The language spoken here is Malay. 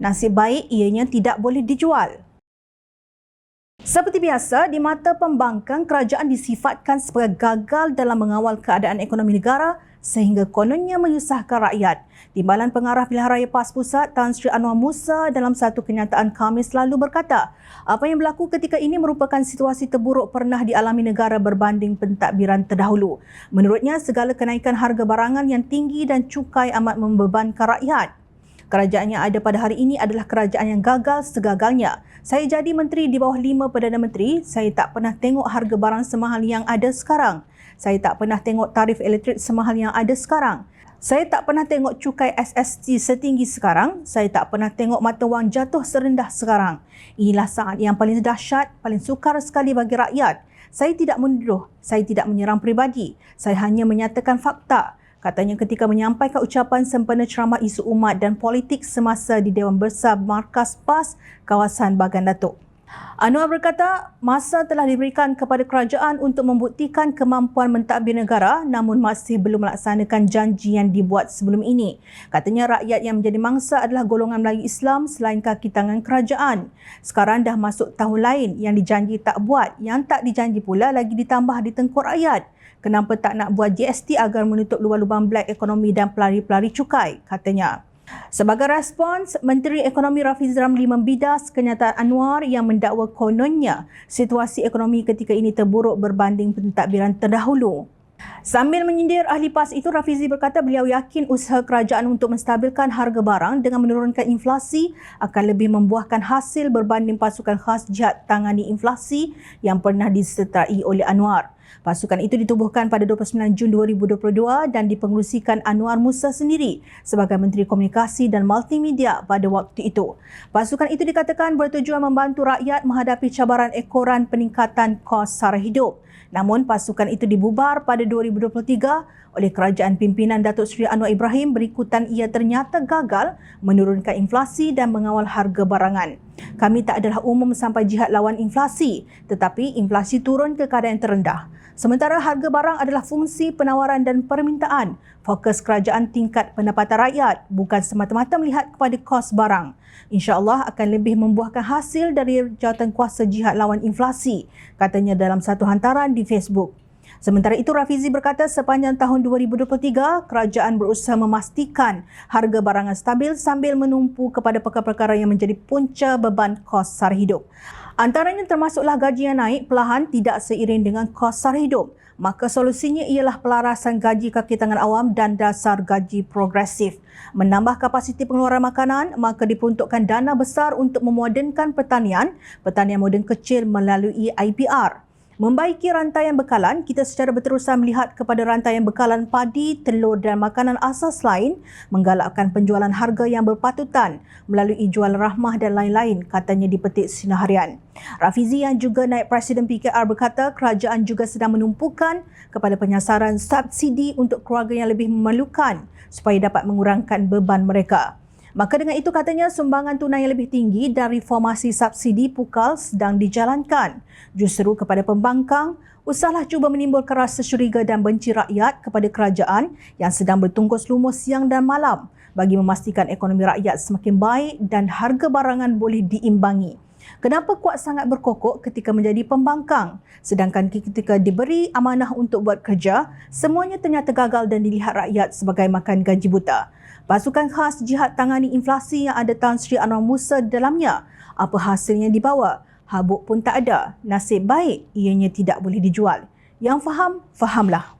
nasib baik ianya tidak boleh dijual. Seperti biasa, di mata pembangkang, kerajaan disifatkan sebagai gagal dalam mengawal keadaan ekonomi negara sehingga kononnya menyusahkan rakyat. Timbalan Pengarah Pilihan Raya PAS Pusat Tan Sri Anwar Musa dalam satu kenyataan Khamis lalu berkata, apa yang berlaku ketika ini merupakan situasi terburuk pernah dialami negara berbanding pentadbiran terdahulu. Menurutnya, segala kenaikan harga barangan yang tinggi dan cukai amat membebankan rakyat. Kerajaan yang ada pada hari ini adalah kerajaan yang gagal segagalnya. Saya jadi menteri di bawah 5 Perdana Menteri, saya tak pernah tengok harga barang semahal yang ada sekarang. Saya tak pernah tengok tarif elektrik semahal yang ada sekarang. Saya tak pernah tengok cukai SST setinggi sekarang. Saya tak pernah tengok mata wang jatuh serendah sekarang. Inilah saat yang paling dahsyat, paling sukar sekali bagi rakyat. Saya tidak menuduh, saya tidak menyerang peribadi. Saya hanya menyatakan fakta. Katanya ketika menyampaikan ucapan sempena ceramah isu umat dan politik semasa di Dewan Besar Markas PAS kawasan Bagan Datuk. Anwar berkata, masa telah diberikan kepada kerajaan untuk membuktikan kemampuan mentadbir negara namun masih belum melaksanakan janji yang dibuat sebelum ini. Katanya rakyat yang menjadi mangsa adalah golongan Melayu Islam selain kaki tangan kerajaan. Sekarang dah masuk tahun lain yang dijanji tak buat, yang tak dijanji pula lagi ditambah di tengkuk rakyat. Kenapa tak nak buat GST agar menutup lubang-lubang black ekonomi dan pelari-pelari cukai, katanya. Sebagai respons, Menteri Ekonomi Rafizi Ramli membidas kenyataan Anwar yang mendakwa kononnya situasi ekonomi ketika ini terburuk berbanding pentadbiran terdahulu. Sambil menyindir ahli PAS itu, Rafizi berkata beliau yakin usaha kerajaan untuk menstabilkan harga barang dengan menurunkan inflasi akan lebih membuahkan hasil berbanding pasukan khas Jihad Tangani Inflasi yang pernah disertai oleh Anwar. Pasukan itu ditubuhkan pada 29 Jun 2022 dan dipengerusikan Anwar Musa sendiri sebagai Menteri Komunikasi dan Multimedia pada waktu itu. Pasukan itu dikatakan bertujuan membantu rakyat menghadapi cabaran ekoran peningkatan kos sara hidup. Namun pasukan itu dibubar pada 2023 oleh kerajaan pimpinan Datuk Seri Anwar Ibrahim berikutan ia ternyata gagal menurunkan inflasi dan mengawal harga barangan. Kami tak adalah umum sampai jihad lawan inflasi, tetapi inflasi turun ke keadaan terendah. Sementara harga barang adalah fungsi penawaran dan permintaan. Fokus kerajaan tingkat pendapatan rakyat, bukan semata-mata melihat kepada kos barang. InsyaAllah akan lebih membuahkan hasil dari jawatankuasa jihad lawan inflasi, katanya dalam satu hantaran di Facebook. Sementara itu, Rafizi berkata sepanjang tahun 2023, kerajaan berusaha memastikan harga barangan stabil sambil menumpu kepada perkara-perkara yang menjadi punca beban kos sara hidup. Antaranya termasuklah gaji yang naik perlahan tidak seiring dengan kos sara hidup. Maka solusinya ialah pelarasan gaji kaki tangan awam dan dasar gaji progresif. Menambah kapasiti pengeluaran makanan, maka diperuntukkan dana besar untuk memodenkan pertanian moden kecil melalui IPR. Membaiki rantaian bekalan, kita secara berterusan melihat kepada rantaian bekalan padi, telur dan makanan asas lain, menggalakkan penjualan harga yang berpatutan melalui jual rahmah dan lain-lain, katanya di petik Sinar Harian. Rafizi yang juga naib Presiden PKR berkata kerajaan juga sedang menumpukan kepada penyasaran subsidi untuk keluarga yang lebih memerlukan supaya dapat mengurangkan beban mereka. Maka dengan itu katanya sumbangan tunai yang lebih tinggi dan reformasi subsidi pukal sedang dijalankan. Justru kepada pembangkang, usahlah cuba menimbulkan rasa curiga dan benci rakyat kepada kerajaan yang sedang bertungkus lumus siang dan malam bagi memastikan ekonomi rakyat semakin baik dan harga barangan boleh diimbangi. Kenapa kuat sangat berkokok ketika menjadi pembangkang? Sedangkan ketika diberi amanah untuk buat kerja, semuanya ternyata gagal dan dilihat rakyat sebagai makan gaji buta. Pasukan khas Jihad Tangani Inflasi yang ada Tan Sri Anwar Musa dalamnya, apa hasilnya dibawa? Habuk pun tak ada. Nasib baik ianya tidak boleh dijual. Yang faham, fahamlah.